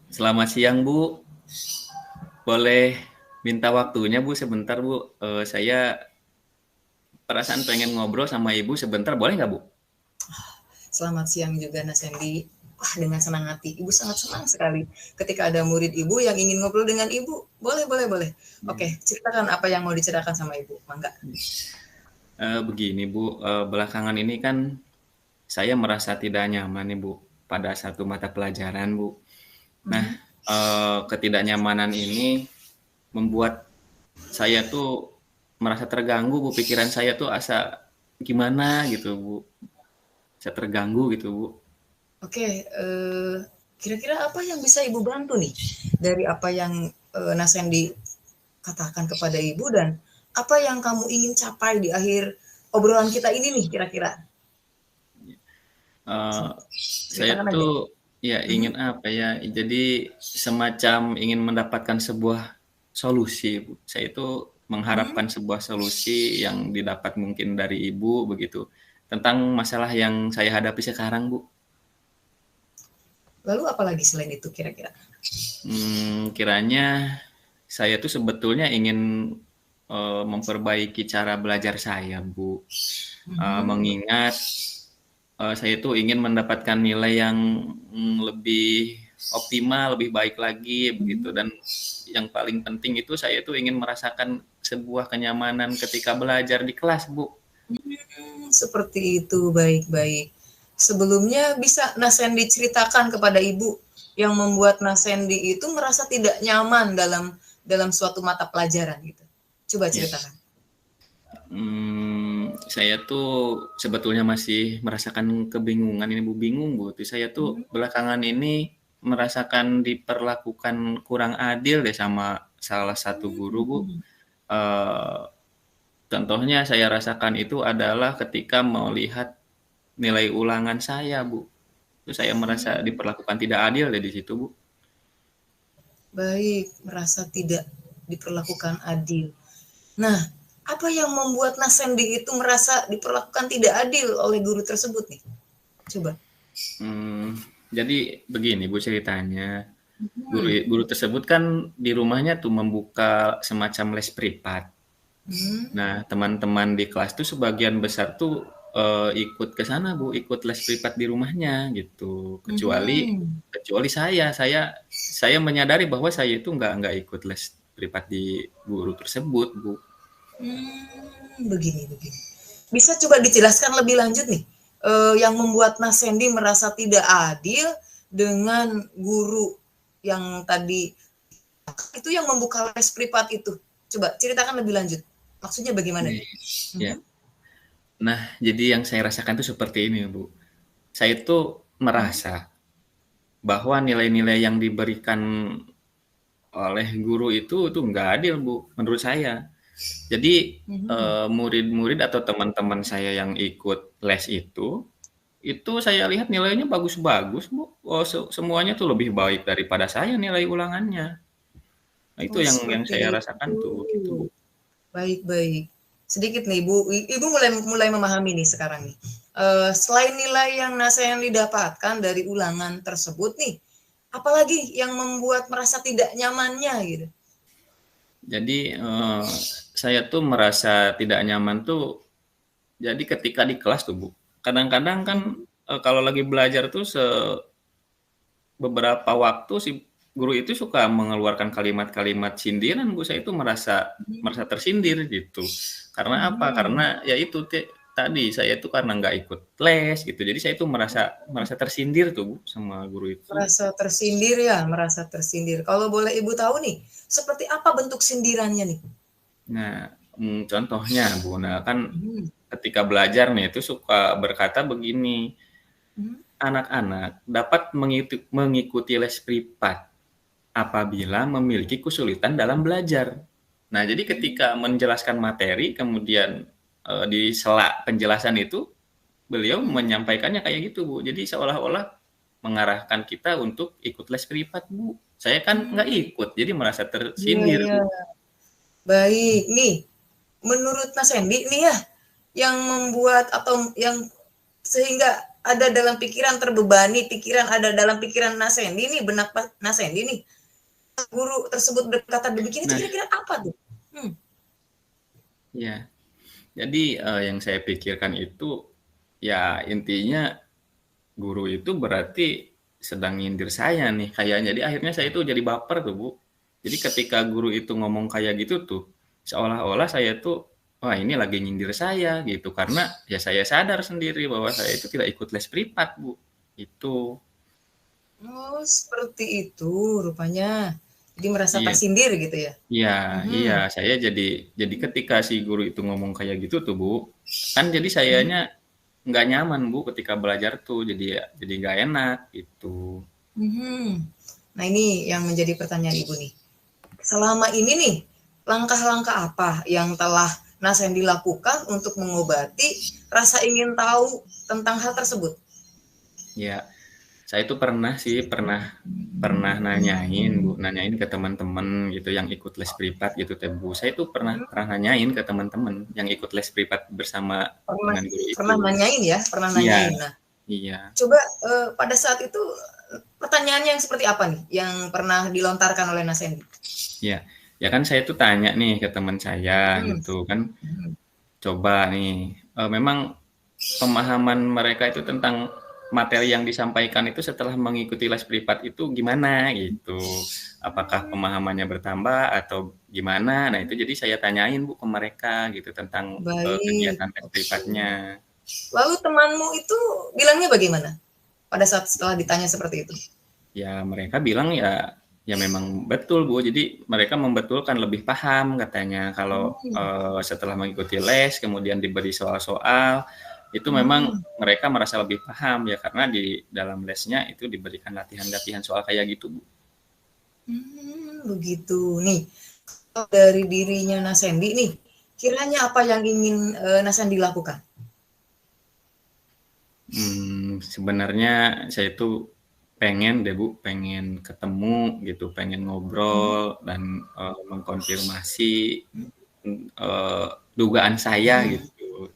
Selamat siang, Bu. Boleh minta waktunya, Bu, sebentar, Bu? Saya perasaan pengen ngobrol sama Ibu sebentar, boleh nggak, Bu? Selamat siang juga Mas Hendy. Wah, dengan senang hati. Ibu sangat senang sekali ketika ada murid Ibu yang ingin ngobrol dengan Ibu. Boleh, boleh, boleh. Oke, ceritakan apa yang mau diceritakan sama Ibu. Mangga. Begini, Bu, belakangan ini kan saya merasa tidak nyaman nih, Bu, pada satu mata pelajaran, Bu. Nah, Mhm. ketidaknyamanan ini membuat saya tuh merasa terganggu, Bu. Pikiran saya tuh asa gimana gitu, Bu. Saya terganggu gitu, Bu. Oke, kira-kira apa yang bisa Ibu bantu nih dari apa yang Mas Hendy katakan kepada Ibu dan apa yang kamu ingin capai di akhir obrolan kita ini nih kira-kira? Eh, saya Ceritakan aja. tuh ya Mhm. ingin apa ya, jadi semacam ingin mendapatkan sebuah solusi, Bu. Saya itu Mhm. mengharapkan sebuah solusi yang didapat mungkin dari Ibu begitu, tentang masalah yang saya hadapi sekarang, Bu. Lalu apa lagi selain itu kira-kira? Kiranya saya tuh sebetulnya ingin memperbaiki cara belajar saya, Bu. Mhm. Mengingat saya tuh ingin mendapatkan nilai yang lebih optimal, lebih baik lagi begitu, Mhm. dan yang paling penting itu saya tuh ingin merasakan sebuah kenyamanan ketika belajar di kelas, Bu. Seperti itu, baik-baik. Sebelumnya bisa Nasendi ceritakan kepada Ibu yang membuat Nasendi itu merasa tidak nyaman dalam dalam suatu mata pelajaran gitu. Coba Ya, ceritakan. saya tuh sebetulnya masih merasakan kebingungan ini, Bu, bingung, Bu. Saya tuh Mhm. belakangan ini merasakan diperlakukan kurang adil deh sama salah satu guru, Bu. Mhm. Eee, Contohnya saya rasakan itu adalah ketika melihat nilai ulangan saya, Bu. Itu saya merasa Hmm, diperlakukan tidak adil deh di situ, Bu. baik, merasa tidak diperlakukan adil. Nah, apa yang membuat Nasendi itu merasa diperlakukan tidak adil oleh guru tersebut nih? Coba. Mmm, jadi begini, Bu, ceritanya. Guru Mhm. guru tersebut kan di rumahnya tuh membuka semacam les privat. Hmm. Nah, teman-teman di kelas tuh sebagian besar tuh, ikut ke sana, Bu, ikut les privat di rumahnya gitu. Kecuali Mhm. kecuali saya menyadari bahwa saya itu nggak ikut les privat di guru tersebut, Bu. Begini, begini. Bisa coba dijelaskan lebih lanjut nih, yang membuat Mas Sandy merasa tidak adil dengan guru yang tadi itu yang membuka les privat itu? Coba ceritakan lebih lanjut. Maksudnya bagaimana Nih, nih? ya. Mhm. Nah, jadi yang saya rasakan tuh seperti ini, Bu. Saya tuh Mhm. merasa bahwa nilai-nilai yang diberikan oleh guru itu nggak adil, Bu, menurut saya. Jadi, Mhm. murid-murid atau teman-teman saya yang ikut les itu saya lihat nilainya bagus-bagus, Bu. Oh, semuanya tuh lebih baik daripada saya nilai ulangannya. Nah, itu Oh, yang seperti saya rasakan itu. tuh, gitu, Bu. Baik, baik. Sedikit nih, Ibu. Ibu mulai mulai memahami nih sekarang nih. Selain nilai yang Nasa yang didapatkan dari ulangan tersebut nih, apalagi yang membuat merasa tidak nyamannya gitu? Jadi, saya tuh merasa tidak nyaman tuh jadi ketika di kelas tuh, Bu. Kadang-kadang kan, Mhm. kalau lagi belajar tuh beberapa waktu si guru itu suka mengeluarkan kalimat-kalimat sindiran, Bu. Saya itu merasa merasa Mhm. tersindir gitu. Karena apa? Mhm. Karena ya itu tadi, saya itu karena nggak ikut les gitu. Jadi saya itu merasa merasa tersindir tuh, Bu, sama guru itu. Merasa tersindir ya, merasa tersindir. Kalau boleh Ibu tahu nih, seperti apa bentuk sindirannya nih? Nah, contohnya, Bu, nah kan Mhm. ketika belajar nih itu suka berkata begini, Mhm. "Anak-anak dapat mengikuti les privat apabila memiliki kesulitan dalam belajar." Nah, jadi Mhm. ketika menjelaskan materi kemudian, di sela penjelasan itu beliau Mhm. menyampaikannya kayak gitu, Bu. Jadi seolah-olah mengarahkan kita untuk ikut les privat, Bu. Saya kan nggak Mmm, ikut, jadi merasa iya, tersindir, iya. Bu. Baik, nih menurut Mas Hendy nih ya, yang membuat atau yang sehingga ada dalam pikiran, terbebani pikiran ada dalam pikiran Nasendi nih, benak Nasendi nih, guru tersebut berkata demikian, itu Nah, kira-kira apa tuh? ya. Jadi yang saya pikirkan itu ya intinya guru itu berarti sedang nyindir saya nih kayaknya. Jadi akhirnya saya itu jadi baper tuh, Bu. Jadi ketika guru itu ngomong kayak gitu tuh, seolah-olah saya tuh, wah ini lagi nyindir saya gitu. Karena ya saya sadar sendiri bahwa saya itu tidak ikut les privat, Bu. Itu. Oh, seperti itu rupanya. Jadi merasa Iya, tersindir gitu ya? iya, iya. Mhm, Saya jadi ketika si guru itu ngomong kayak gitu tuh, Bu, kan jadi mhm, sayanya nggak nyaman, Bu, ketika belajar tuh. Jadi nggak enak gitu. mhm. Nah, ini yang menjadi pertanyaan Ibu nih. Selama ini nih, langkah-langkah apa yang telah Nasendi lakukan untuk mengobati rasa ingin tahu tentang hal tersebut? Ya, saya itu pernah sih, pernah nanyain, Bu, nanyain ke teman-teman gitu yang ikut les privat gitu teh, Bu. Saya itu pernah Mhm, pernah nanyain ke teman-teman yang ikut les privat bersama pernah dengan guru itu. pernah nanyain ya, pernah Iya, nanyain. Nah, iya, coba, pada saat itu, pertanyaannya yang seperti apa nih yang pernah dilontarkan oleh Nasendi? iya. Ya kan saya tuh tanya nih ke teman saya Mhm, gitu kan, mhm, coba nih, memang pemahaman mereka itu tentang materi yang disampaikan itu setelah mengikuti les privat itu gimana gitu. Apakah mmm, pemahamannya bertambah atau gimana? Nah, itu jadi saya tanyain, Bu, ke mereka gitu tentang, baik, kegiatan les oke. privatnya. Lalu temanmu itu bilangnya bagaimana pada saat setelah ditanya seperti itu? Ya mereka bilang ya memang betul, Bu. Jadi mereka membetulkan, lebih paham katanya kalau, Mmm, setelah mengikuti les kemudian diberi soal-soal, itu memang mhm. mereka merasa lebih paham ya karena di dalam lesnya itu diberikan latihan-latihan soal kayak gitu, Bu. Begitu. Nih, kalau dari dirinya Nasendi nih, kiranya apa yang ingin, Nasendi lakukan? Sebenarnya saya itu pengen deh, Bu, pengen ketemu gitu, pengen Mhm, ngobrol dan, mengkonfirmasi, dugaan saya mhm, gitu.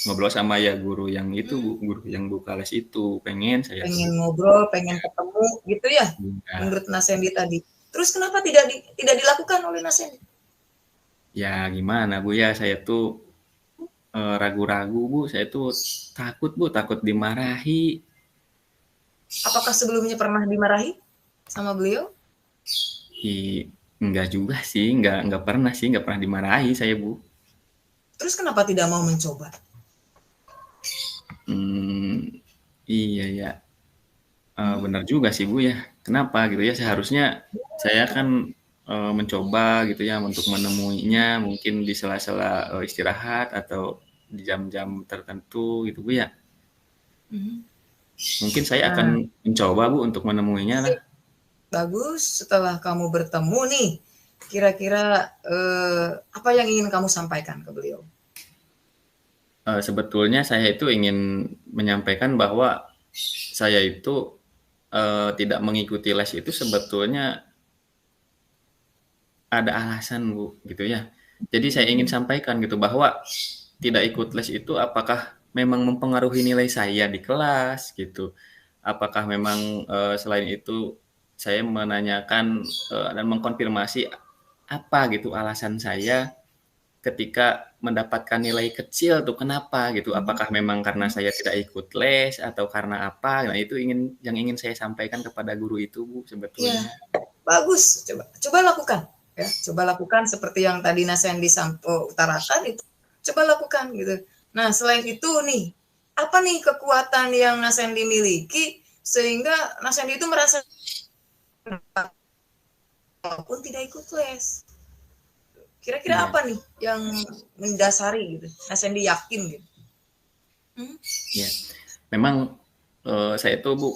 Ngobrol sama ya guru yang itu, Bu, mmm, guru yang buka les itu, pengen saya tuh, pengen Bu. ngobrol, pengen ketemu gitu ya, Iya. menurut Nasendi tadi. Terus kenapa tidak dilakukan oleh Nasendi? Ya gimana, Bu, ya, saya tuh, ragu-ragu, Bu, saya tuh takut, Bu, takut dimarahi. Apakah sebelumnya pernah dimarahi sama beliau? Enggak juga sih, enggak pernah sih, enggak pernah dimarahi saya, Bu. Terus kenapa tidak mau mencoba? Mmm, iya ya, Mhm, bener juga sih, Bu, ya. Kenapa gitu ya, seharusnya saya kan, mencoba gitu ya untuk menemuinya mungkin di sela-sela, istirahat atau di jam-jam tertentu gitu, Bu, ya. mhm. Mungkin saya akan Nah, mencoba, Bu, untuk menemuinya lah. sip, bagus. Setelah kamu bertemu nih, kira-kira, apa yang ingin kamu sampaikan ke beliau? Sebetulnya saya itu ingin menyampaikan bahwa saya itu, tidak mengikuti les itu sebetulnya ada alasan, Bu, gitu ya. Jadi saya ingin Mhm, sampaikan gitu bahwa tidak ikut les itu apakah memang mempengaruhi nilai saya di kelas gitu. Apakah memang, selain itu saya menanyakan, dan mengkonfirmasi apa gitu alasan saya ketika mendapatkan nilai kecil tuh kenapa gitu. mhm, Apakah memang karena mhm. saya tidak ikut les atau karena apa? Nah itu yang ingin saya sampaikan kepada guru itu, Bu, Iya, sebetulnya. bagus. Coba coba lakukan, ya. Coba lakukan seperti yang tadi Nasendi utarakan itu, coba lakukan gitu. Nah, selain itu nih, apa nih kekuatan yang Nasendi miliki sehingga Nasendi itu merasa walaupun tidak ikut les. Kira-kira Iya, apa nih yang mendasari gitu, Nasendi yakin gitu? Hmm? iya. Memang, saya tuh, Bu,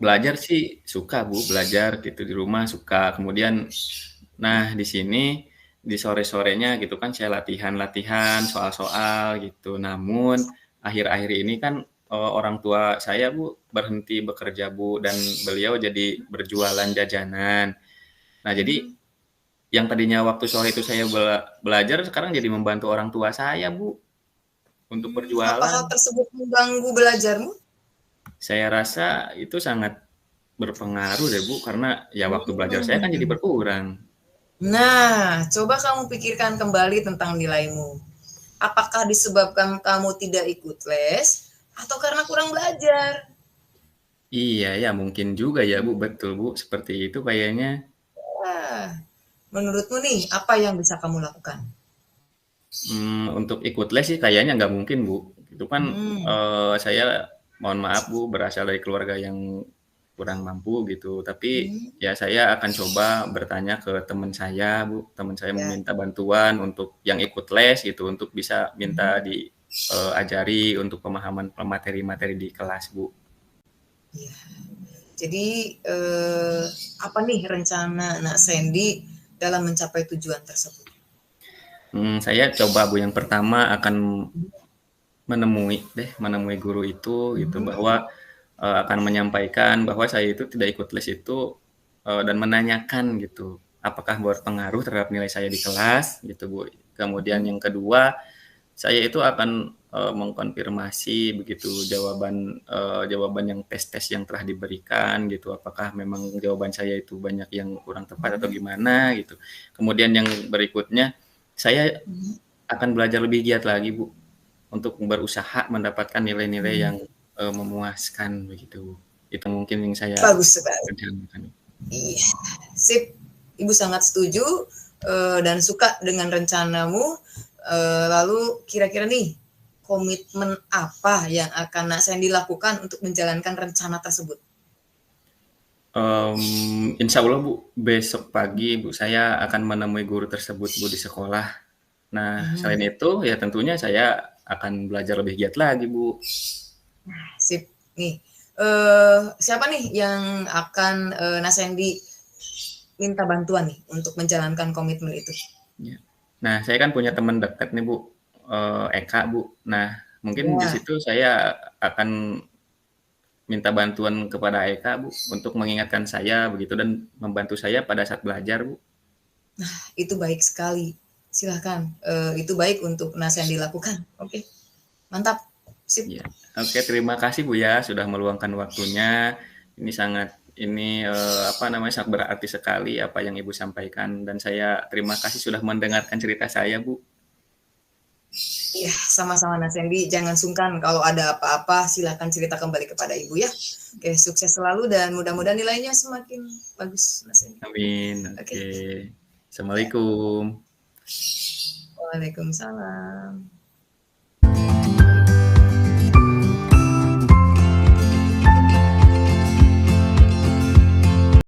belajar sih suka, Bu, belajar gitu di rumah suka. Kemudian nah di sini, di sore-sorenya gitu kan saya latihan-latihan soal-soal gitu. Namun akhir-akhir ini kan, orang tua saya, Bu, berhenti bekerja, Bu, dan beliau jadi berjualan jajanan. Nah jadi Mhm. yang tadinya waktu sore itu saya belajar sekarang jadi membantu orang tua saya, Bu, untuk Apa berjualan. hal tersebut mengganggu belajarmu? Saya rasa itu sangat berpengaruh deh Bu, karena ya waktu belajar saya kan jadi berkurang. Nah, coba kamu pikirkan kembali tentang nilaimu. Apakah disebabkan kamu tidak ikut les atau karena kurang belajar? Iya ya, mungkin juga ya Bu, betul Bu, seperti itu kayaknya. Wah, menurutmu nih, apa yang bisa kamu lakukan? Untuk ikut les sih kayaknya nggak mungkin Bu. Itu kan Hmm, saya mohon maaf Bu, berasal dari keluarga yang kurang mampu gitu. Tapi hmm, ya saya akan coba bertanya ke teman saya Bu. Teman saya ya, meminta bantuan untuk yang ikut les gitu, untuk bisa minta hmm, diajari untuk pemahaman materi-materi di kelas Bu. ya. Jadi, apa nih rencana Nak Sandy dalam mencapai tujuan tersebut? Saya coba Bu, yang pertama akan menemui guru itu gitu, Mhm, bahwa akan menyampaikan bahwa saya itu tidak ikut les itu, dan menanyakan gitu, apakah berpengaruh terhadap nilai saya di kelas gitu Bu. Kemudian mhm, yang kedua, saya itu akan mengkonfirmasi begitu jawaban yang tes-tes yang telah diberikan gitu, apakah memang jawaban saya itu banyak yang kurang tepat atau mhm, gimana gitu. Kemudian yang berikutnya, saya mhm, akan belajar lebih giat lagi Bu, untuk berusaha mendapatkan nilai-nilai mhm. yang memuaskan begitu. Itu mungkin yang saya Bagus sekali. rencanakan. Iya, sip. Ibu sangat setuju dan suka dengan rencanamu. Lalu kira-kira nih, komitmen apa yang akan Nak Sandy lakukan untuk menjalankan rencana tersebut? Insya Allah Bu, besok pagi Bu, saya akan menemui guru tersebut Bu di sekolah. Nah, Hmm, selain itu ya tentunya saya akan belajar lebih giat lagi Bu. sip. Nih, siapa nih yang akan Nak Sandy minta bantuan nih untuk menjalankan komitmen itu? Ya. Nah, saya kan punya teman dekat nih Bu, Eka Bu. Nah, mungkin di Ya, situ saya akan minta bantuan kepada Eka Bu, untuk mengingatkan saya begitu dan membantu saya pada saat belajar Bu. itu baik sekali. Silahkan, itu baik untuk Nak Sandy lakukan. Oke, mantap. Sip. Ya. Oke, terima kasih Bu ya sudah meluangkan waktunya. Ini sangat apa namanya, sangat berarti sekali apa yang Ibu sampaikan, dan saya terima kasih sudah mendengarkan cerita saya Bu. Iya, sama-sama Mas Sandy. Jangan sungkan kalau ada apa-apa, silakan cerita kembali kepada Ibu ya. Oke, sukses selalu dan mudah-mudahan nilainya semakin bagus, Mas Sandy. Amin. Oke, Oke. ya. Assalamualaikum. Waalaikumsalam.